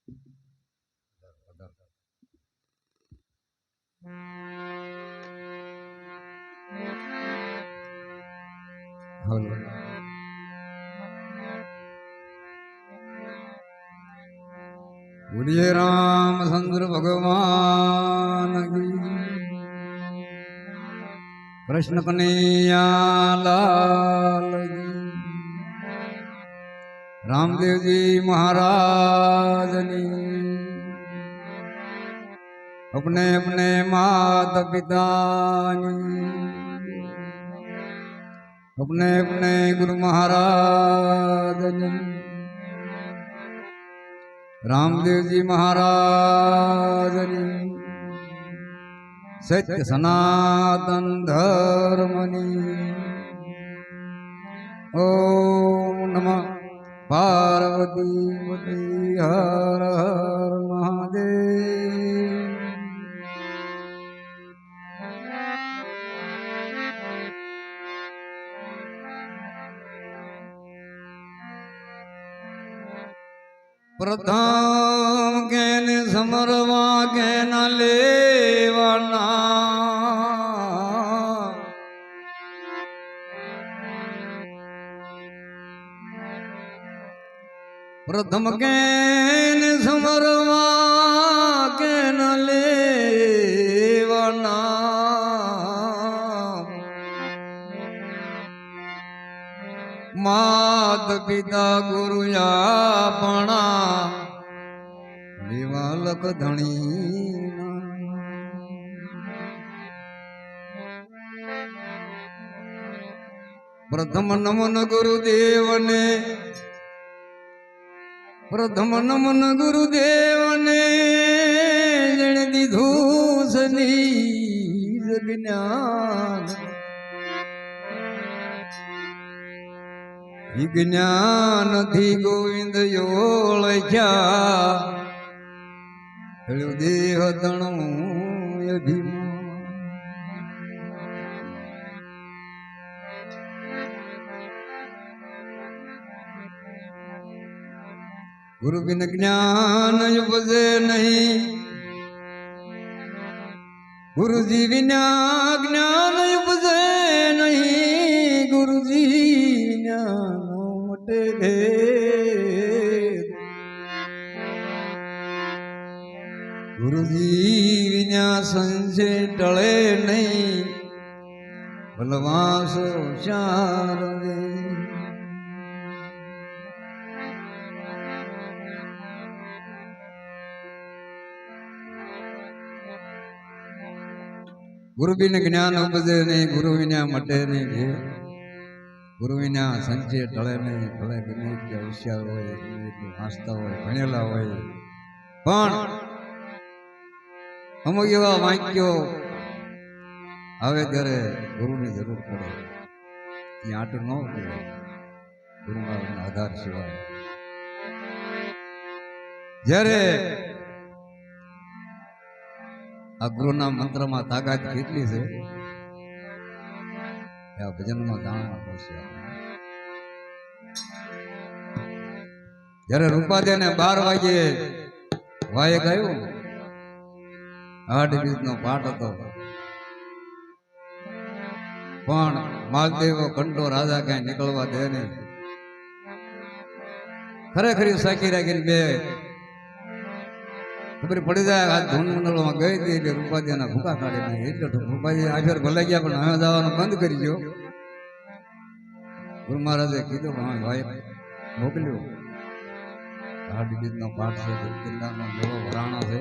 Hello બોલીએ રામચંદ્ર ભગવાન કી કૃષ્ણ કનૈયા લાલ કી રામદેવજી મહારાજની अपने अपने माता पितानी अपने अपने गुरु महाराज रामदेव जी महाराज सत्य सनातन धर्मनी ओम नमः पार्वती हर हर महादेव। प्रथम केने समरवा के न लेवाना प्रथम केने समरवा के न लेवाना मात पिता गुरु आपणा निवालक धणी प्रथम नमन गुरुदेव ने प्रथम नमन गुरुदेव ने जण दीधू सनीज ज्ञान विज्ञान थी गोविंद योळख्या देह तणु गुरु बिन ज्ञान उपजे नहीं गुरु जी बिना ज्ञान उपजे नहीं गुरु जी ज्ञान मोटे भेद गुरु जी बिना संशय टले नहीं बलवासो चार गुरु बिन ज्ञान उपजे नहीं गुरु विना मटे नहीं भेद गुरु विना संचय टळे नहीं भले गમે તે હોશિયાર હોય વાંચતા હોય ભણેલા હોય પણ અમુક એવા વાક્યો આવે ત્યારે ગુરુની જરૂર પડે એ આટલું ન પડે ગુરુ મહારાજના આધાર સિવાય જ્યારે આ ગુરુના મંત્રમાં તાકાત કેટલી છે આ ભજનમાં જાણવા પડશે જ્યારે રૂપાદેને 12 વાગે વાયક આવ્યો 8 બીજનો પાઠ હતો પણ માલદેવો કંટો રાજા કઈ નીકળવા દે નહીં ખરેખર સાકી રાખીને બે ખબર પડી જાય આ ધૂન મંડળમાં ગઈ હતી એટલે રૂપાદીના ભૂકા કાઢી નાખી એટલે રૂપાદી આ ફેર ભલે ગયા પણ હવે જવાનું બંધ કરી દો ગુરુ મહારાજે કીધું પણ ભાઈ મોકલ્યો 8 બીજનો પાઠ છે કિલ્લાનો જોડો વરાણો છે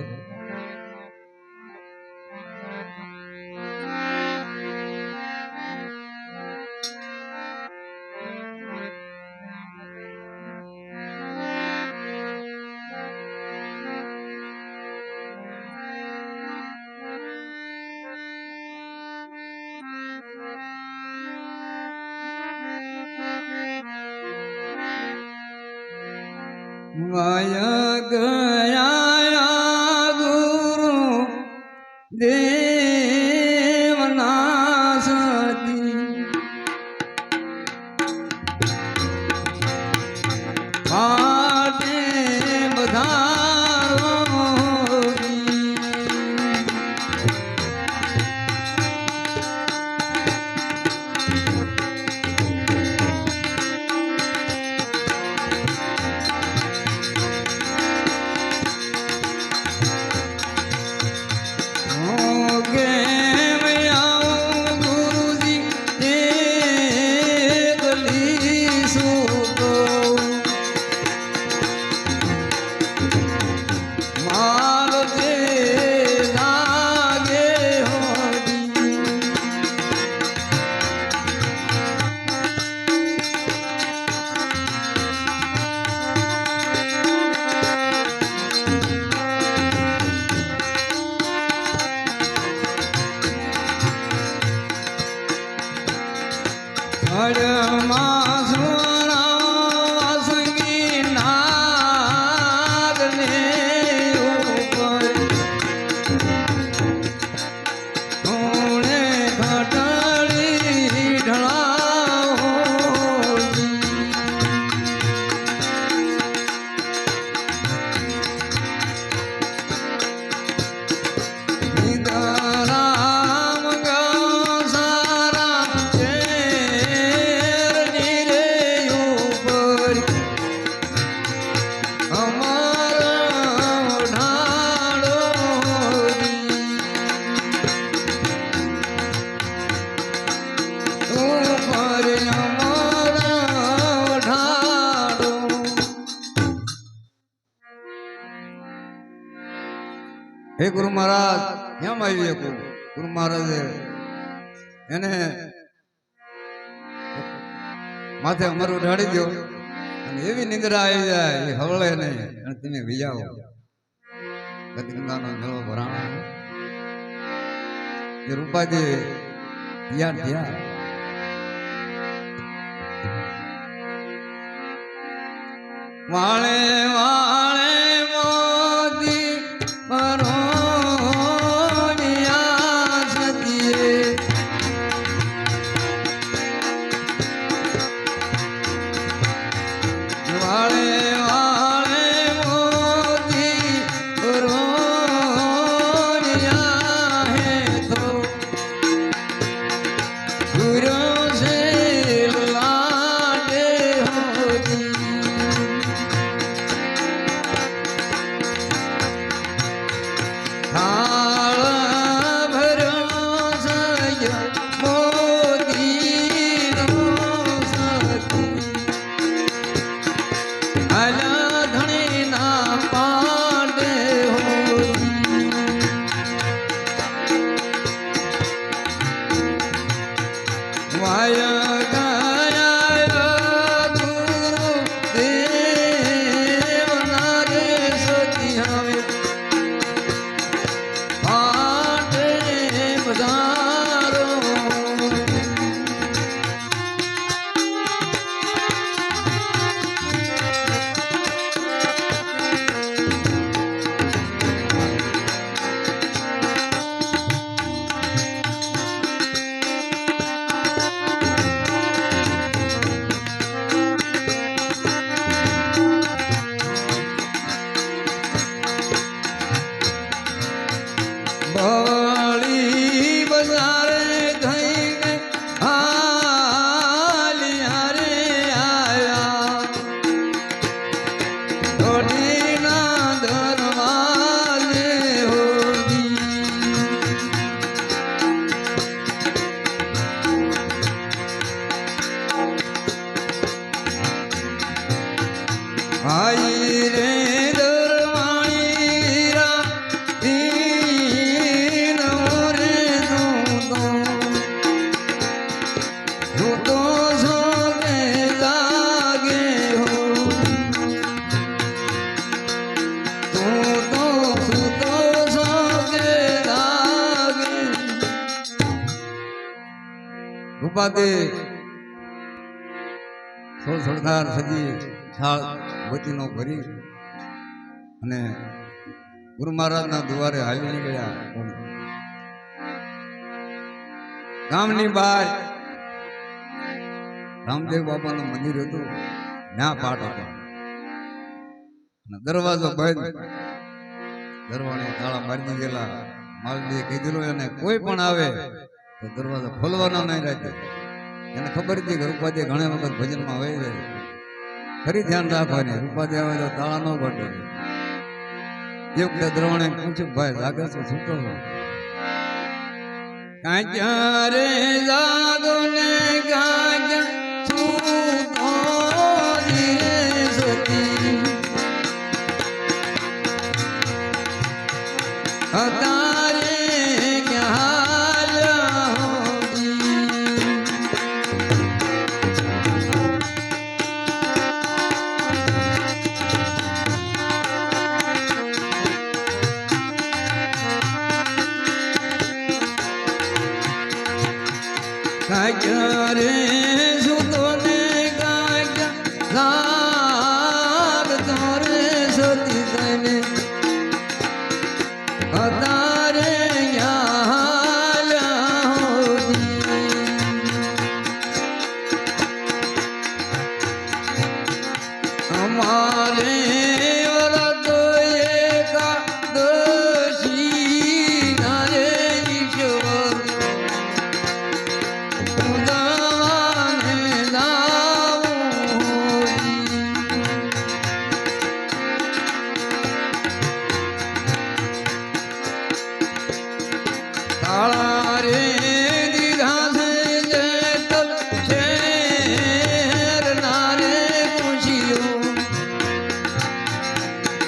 वाया गया गुरु देवना सती पाटे बधा હે ગુરુ મહારાજ કેમ આવી શકું? ગુરુ મહારાજે એને માથે અમારું ઢાળી દો અને એવી નિંદ્રા આવી જાય એ હવળે નહીં અને તમે વિજાવો. ગંગાનો મેળો ભરાણો એ રૂપાજી તૈયાર થયા. વાળે વાળે મોદી પરોણિયા સતીએ વાળે વાળે મોદી પરોણિયા હે તો ગુરુ સે લાડે હોજી રૂપાદે સરદાર સજી છાળ વતીનો ભરી અને ગુરુ મહારાજના દ્વારે હાલી નીકળ્યા. ગામની બહાર રામદેવ બાપાનું મંદિર હતું, ત્યાં પાટ હતો અને દરવાજો બંધ. દરવાજે તાળા મારી દીધેલા. માલજી કીધેલું એને કોઈ પણ આવે તો દરવાજો ખોલવાનો નહીં રાખે. એને ખબર હતી કે રૂપાદે ઘણા વખત ભજનમાં વહી જાય, ફરી ધ્યાન રાખવાની. રૂપાદે આવે તો તાળા ન ઘટે. એ વખતે દ્રવણે પૂછ્યું, ભાઈ જાગે છે, છૂટો છો? કાંચ્યા રે જાગો ને કાંચ્યા છૂટો ધીરે સતી તારે કાંચ્યા રે સુતો ને કાંચ્યા લાગતો રે સતી તને તારે અમારે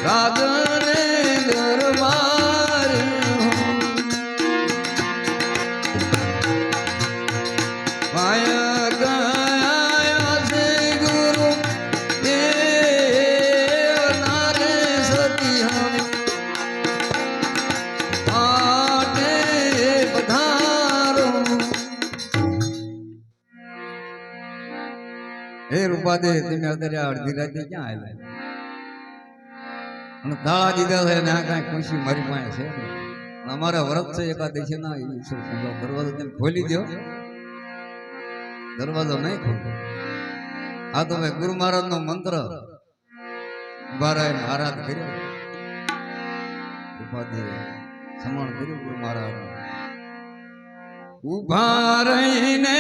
રાગને દરબાર ઉપાધિ તમે અત્યારે અડધી રાતે ક્યાં આવ્યા અને તાળા દીધા છે ને આ કાંઈ ખુશી મારી પાસે છે ને અમારા વ્રત છે એકાદશી ના દરવાજો તમે ખોલી દો દરવાજો નહીં ખોલો આ તો મેં ગુરુ મહારાજ નો મંત્ર આરાધ કર્યો ઉપાધિ સમણ કર્યું ગુરુ મહારાજ ઉભા રહીને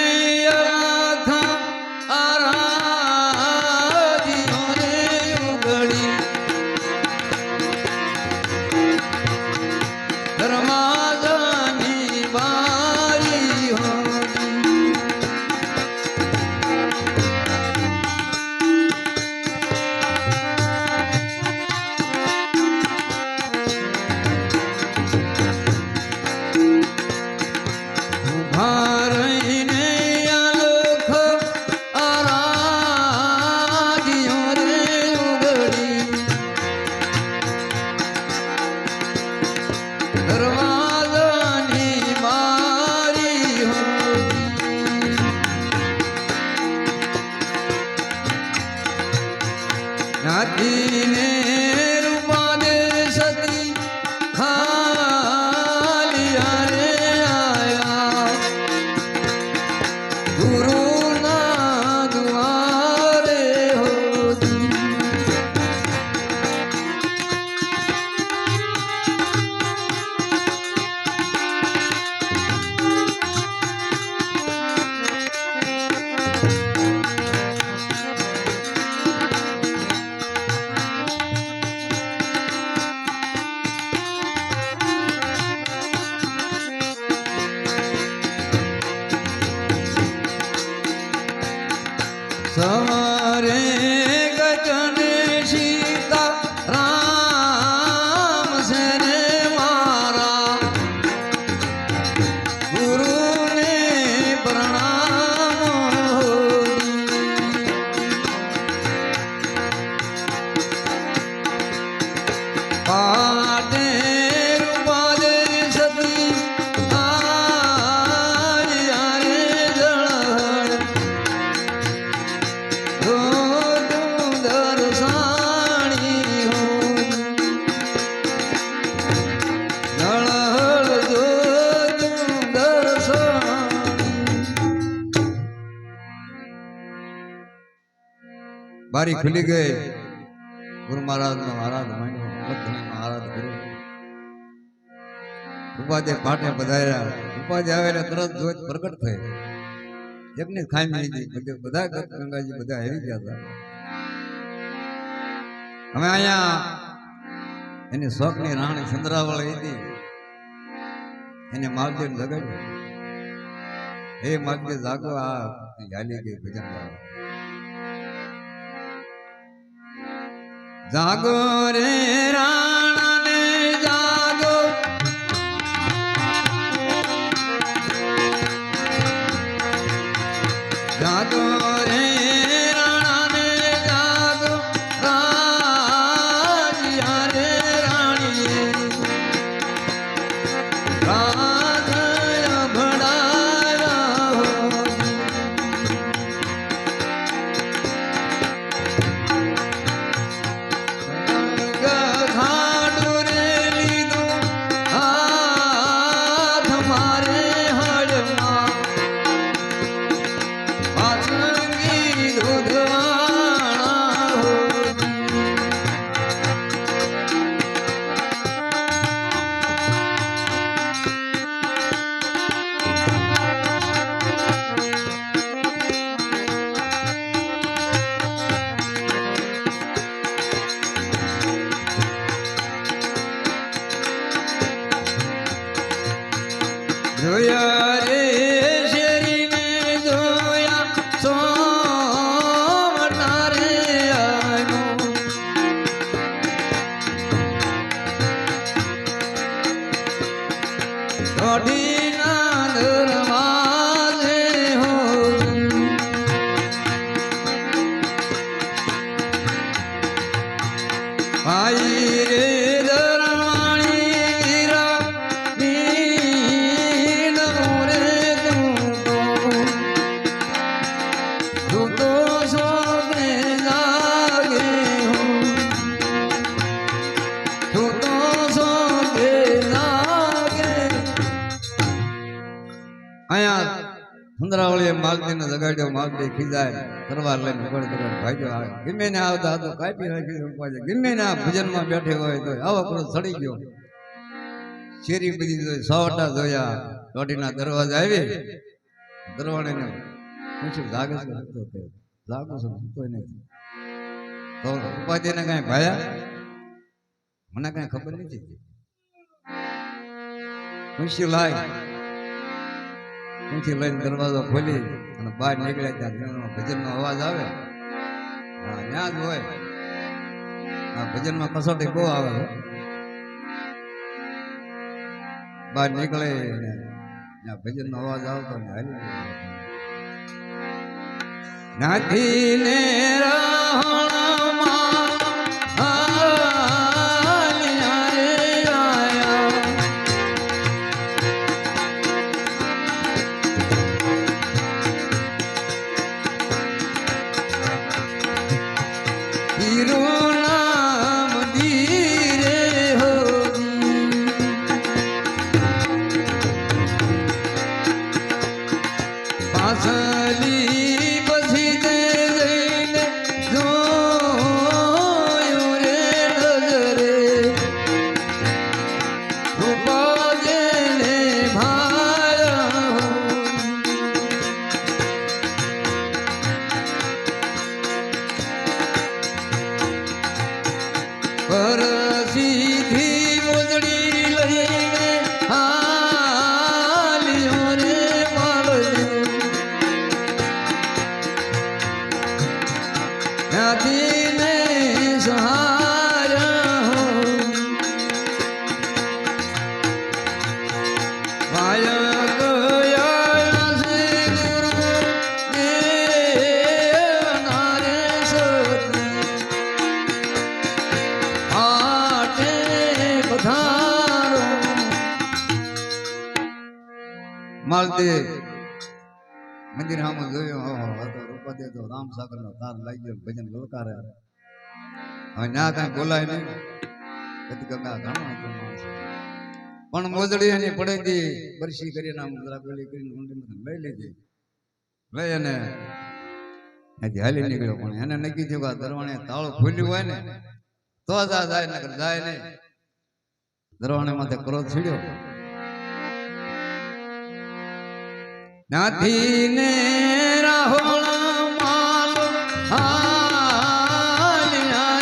સવારે ગજન સીતા રામ છે ને મારા ગુરુને પ્રણામ પાટે બારી ખુલી ગઈ ગુરુ મહારાજ નો આરાધ માંડ્યો આરાધ કર્યો ઉપાધ્ય પાટે પધાર્યા ઉપાધ્ય આવેલા તરત જોત પ્રગટ થઈ એકની ખામી હતી બધા ગંગાજી બધા આવી ગયા હતા અમે અહીંયા એની શોખની રાણી ચંદ્રાવળી હતી એને માલદેવ જગાડ્યો હે માલદેવ જાગો આ હાલી ગઈ ભજન ગાવા જાગો રે રાણા ને જાગો જાગો રે રાણા ને જાગો રાજીયા રે રાણીએ રાધયા ભડાયા હો જોયા રે શેરીને જોયા સોમના રે આનો દોઢીના દરવાજે હો ભાઈ રે તું તો શોભે ચંદ્રાવળીએ માલતીને જગાડ્યો. માલતી ખીજાય, તરવાર લઈને ઉગડ તરફ ભાગ્યો આવે. ગમે ને આવતા હતો કાપી રાખી રૂપાજી. ગમે ને આ ભજનમાં બેઠે હોય તો આવો કરો ચડી ગયો. શેરી બધી જોઈ, સવાટા જોયા. દોઢીના દરવાજા આવી. દરવાણીને પૂછ્યું, જાગે છે? જાગો છો? તો નથી. તો રૂપાજીને કાંઈ ભાયા? મને કાંઈ ખબર નથી. પૂછ્યું લાય. પૂછી લઈને દરવાજો ખોલી અને બહાર નીકળ્યા. ત્યાં ભજનનો અવાજ આવે. હા, ત્યાં જ હોય. આ ભજનમાં કસોટી બહુ આવે છે. બહાર નીકળે ત્યાં ભજનનો અવાજ આવતો ને હાલી નાથી ને માલતી મંદિર સામે જોયું. રૂપાદે તો રામસાગર નો તાર લાગી ગયો. ભજન લલકારે. હવે ના કાંઈ બોલાય નહીં. ગંગા ઘણો પણ મોજડી એની પડેથી બરસી કરીને આમ ગોલી કરીને ઊંડીમાં લઈ લીધી. લઈ અને અહીંથી હાલી નીકળ્યો. પણ એને નક્કી થયું કે દરવાણે તાળું ખોલ્યું હોય ને તો જાય, નકર જાય નહીં. દરવાણે માથે ક્રોધ છીડ્યો. નાથી ને રાહોળા માલ હાલ્યા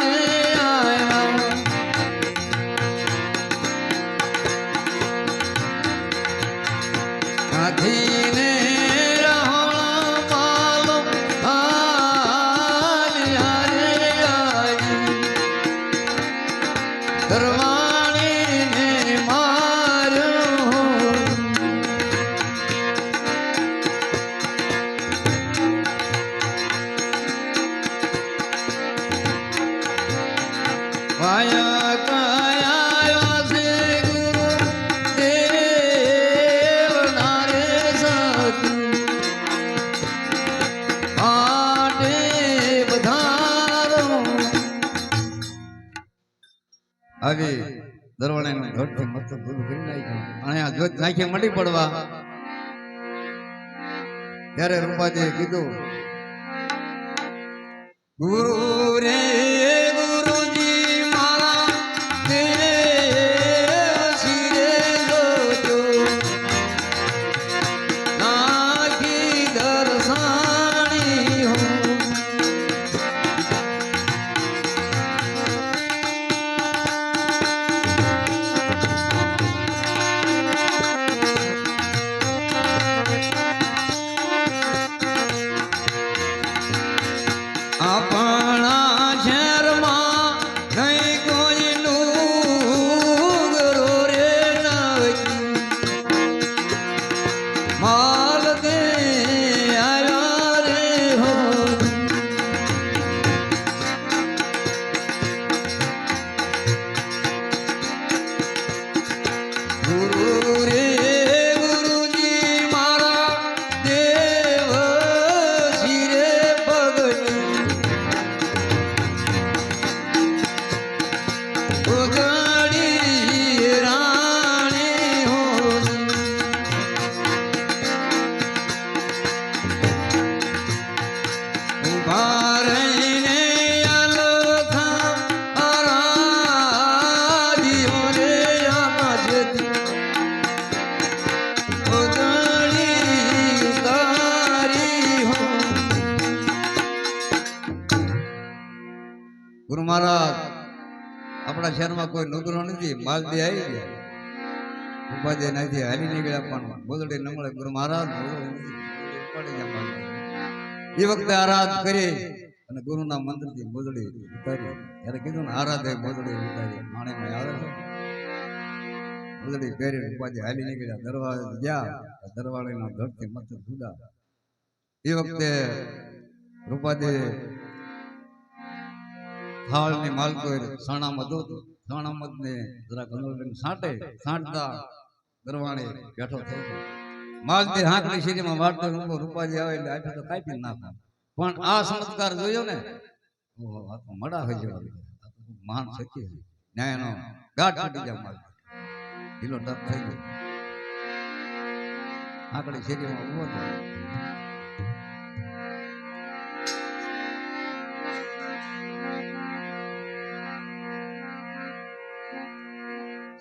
રે આયા. નાથી ને રાહોળા માલ હાલ્યા રે આયા. દરવાણીને માર્યો. વાયા કયા છે ગુરુ દેવ નારે સત આટે બધારો. આવી દરવાણાનું ઘરથી મસ્ત દૂધ કરી નાખ્યું. અહીંયા જોત નાખી મટી પડવા. ત્યારે રૂપાજીએ કીધું, ગુરુ રે આપણા છે શહેરમાં કોઈ નોકરો નથી, માલદી આવી ગયા, ઉપાધ્યાય નથી, હાલી નીકળ્યા, પણ બોલડી ન મળે. ગુરુ મહારાજ ઉપાડી ગયા માલદી. એ વખતે આરાધ કરી અને ગુરુના મંત્રથી બોલડી ઉતારી. ત્યારે કીધું ને આરાધે બોલડી ઉતારી, માણેમાં આવે છે. બોલડી પહેરી ઉપાધ્યાય હાલી નીકળ્યા, દરવાજે ગયા, દરવાળીના ધડથી મથુર જુદા. એ વખતે રૂપાદે થાળની માલકો સાણામત હતું, સાણામત ને જરાક અંદર સાંટે, સાંટતા દરવાણી બેઠો થઈ ગયો. માલતી હાંકની શેરીમાં વાળતો રૂપાજી આવે એટલે આઠે તો કાપી નાખો. પણ આ ચમત્કાર જોયો ને, મડા હોય ગયો, મહાન શક્તિ ન્યાયનો ગાઢ તૂટી જાય. માલતી ઢીલો ડબ થઈ ગયો, હાંકડી શેરીમાં ઉભો થયો.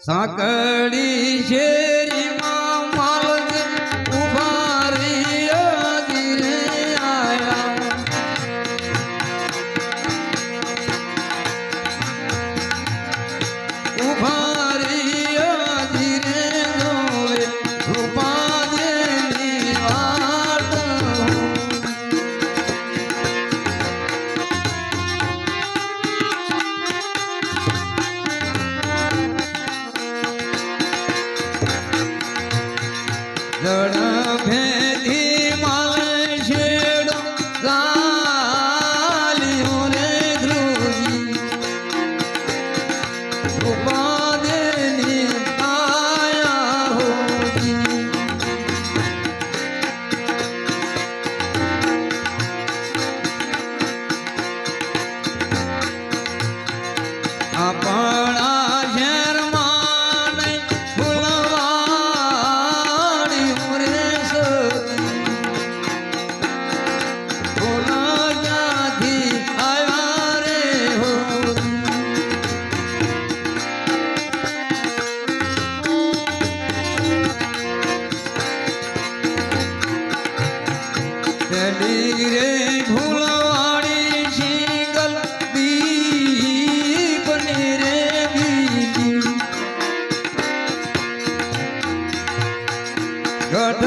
સાંકડી શેરીમાં માલદે ઉભા રહ્યા, ધીરે આયા. ઉભા રહ્યા ધીરે જોવે રૂપાદેની વાત. જડ ભેદી માલ છેડો ગાલ્યો રે ધ્રુજી, ઉપાદેની આયા હોજી. આપણા શહેરમાં નહીં ફૂલવાડી રે સતી, ફૂલા ક્યાંથી આવ્યા રે હોજી. પેલી રે ફૂલવાડી શીંગલ દીપની રે બીજી, ગઢ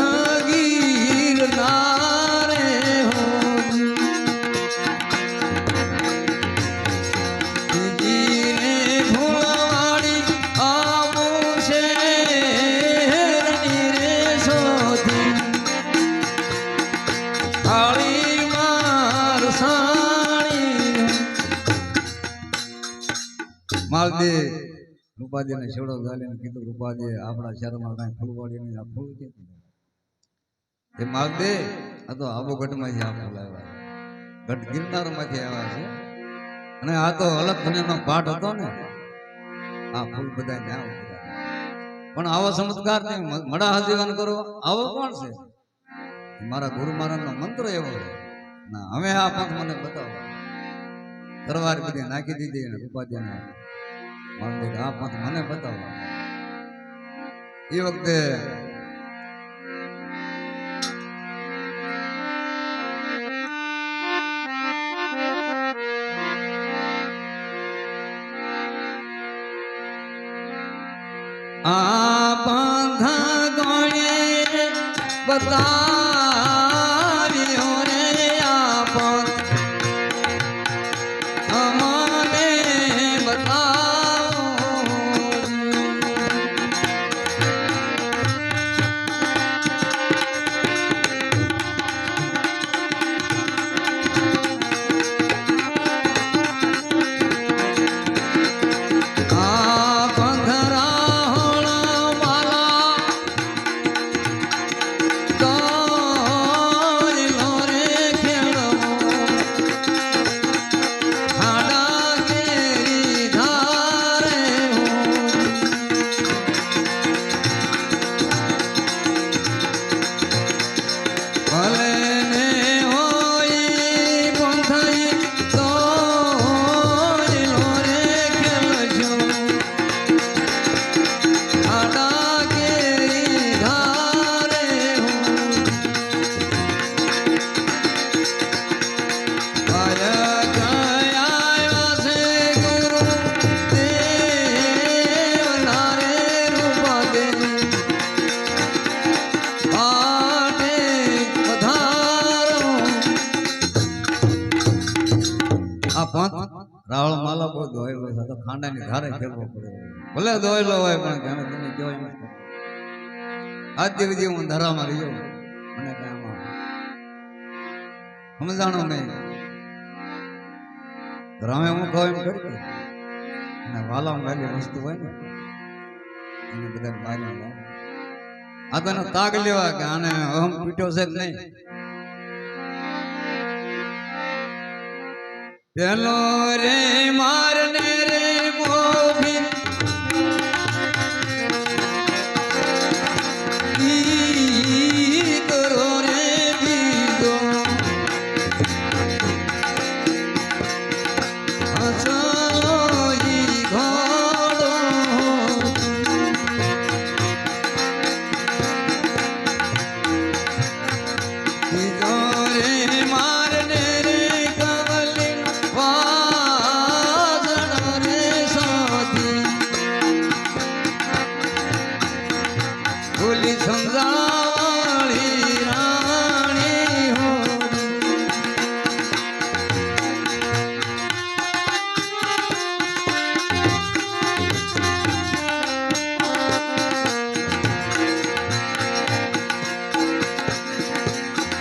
ગીરના રે હોજી. બીજી રે ફૂલવાડી આબુ શહેરની રે સોધી, થાળી માર સાણી. માલદે રૂપાદીને છેડો ગાલીને કીધું, રૂપાદે આપણા શહેરમાં કાંઈ ફૂલવાડી નહીં, આ ફૂલ કે એ માલદે આ તો આબોગઢમાંથી આ ફૂલ આવ્યા, ગઢ ગિરનારમાંથી આવ્યા છે. અને આ તો અલગ ધનેનો પાઠ હતો ને, આ ફૂલ બધા ત્યાં ઉતર્યા. પણ આવો ચમત્કાર નહીં, મડા હજીવન કરો, આવો કોણ છે? મારા ગુરુ મહારાજનો મંત્ર એવો છે. ના હવે આ પંથ મને બતાવો. તરવાર બધી નાખી દીધી અને ઉપાધ્યાને મારું આ પંથ મને બતાવો. એ વખતે આ પંથ ગણે બતાવ્યો રે, આ પંથ અમને બતાવો. આ પંથ રાહોળ માલા વાલો બહુ દોયેલો છે તો ખાંડાની ધારે ખેલવો પડે ભલે દોયેલો હોય પણ જાણે તમે કહેવાય નથી આજ સુધી હું ધરામાં રહ્યો મને કઈ આમાં સમજાણો નહીં રમે હું કહું એમ કરી અને વાલામાં ગાલી વસ્તુ હોય ને એને બધા મારી આ તો એનો તાગ લેવા કે આને અહમ પીટ્યો છે કે નહીં પેલો રે મારને રે મોભી કરો રે બીજો હસોઈ ઘોડો બીજો રે મારને રે ભૂલી સમજાળી રાણી હો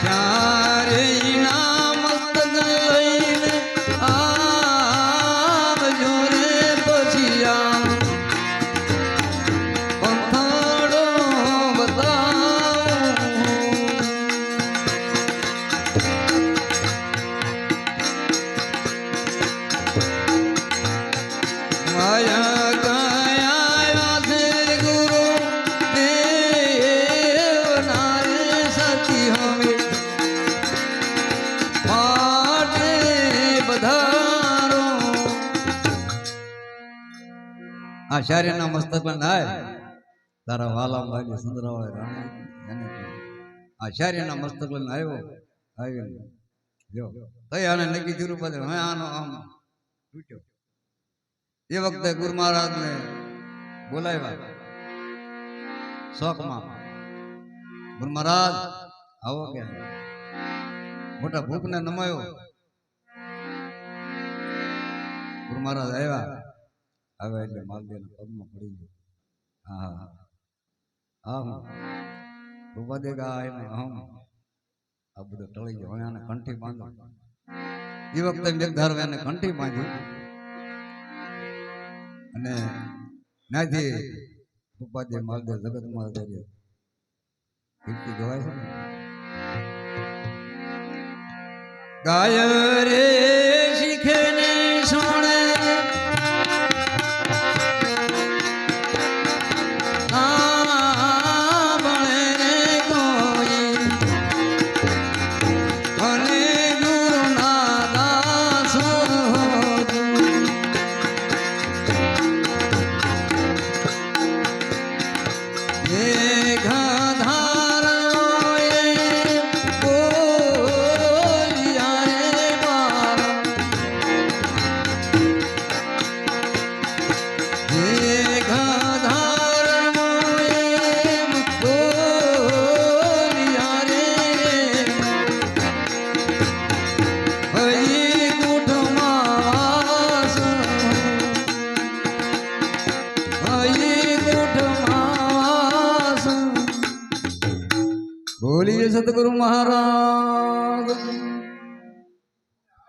ચારે ના મસ્તક લઈને આવજો રે પછિયા માયા ગયા છે ગુરુ દેવના રે સતી હવે માટે બધારો આચાર્યના મસ્તક પર નાય તારા વાલા ભાઈ સુંદરવાળા રાણી એને આચાર્યના મસ્તક પર આવ્યો જો તઈ આને નક્કી કર્યું પછી હવે આનો આમ તૂટ્યો એ વખતે ગુરુ મહારાજ ને બોલાવ્યા શોકમાં ગુરુ મહારાજ આવો કે મોટા ભૂખ ને નમાયો ગુરુ મહારાજ આવ્યા એટલે માલદેવ પગમાં પડી ગયો હા હા હું રૂપાદે ગાય હમ આ બધું ટળી ગયો હવે આને કંઠી બાંધો એ વખતે મેઘધાર એને કંઠી બાંધી અને નાથી ઉપાધ્યાય માલદેવ જગત માલદેવ કીર્તિ ગવાય છે ગાય રે શીખે ને સોણે બોલીએ સતગુરુ મહારાજ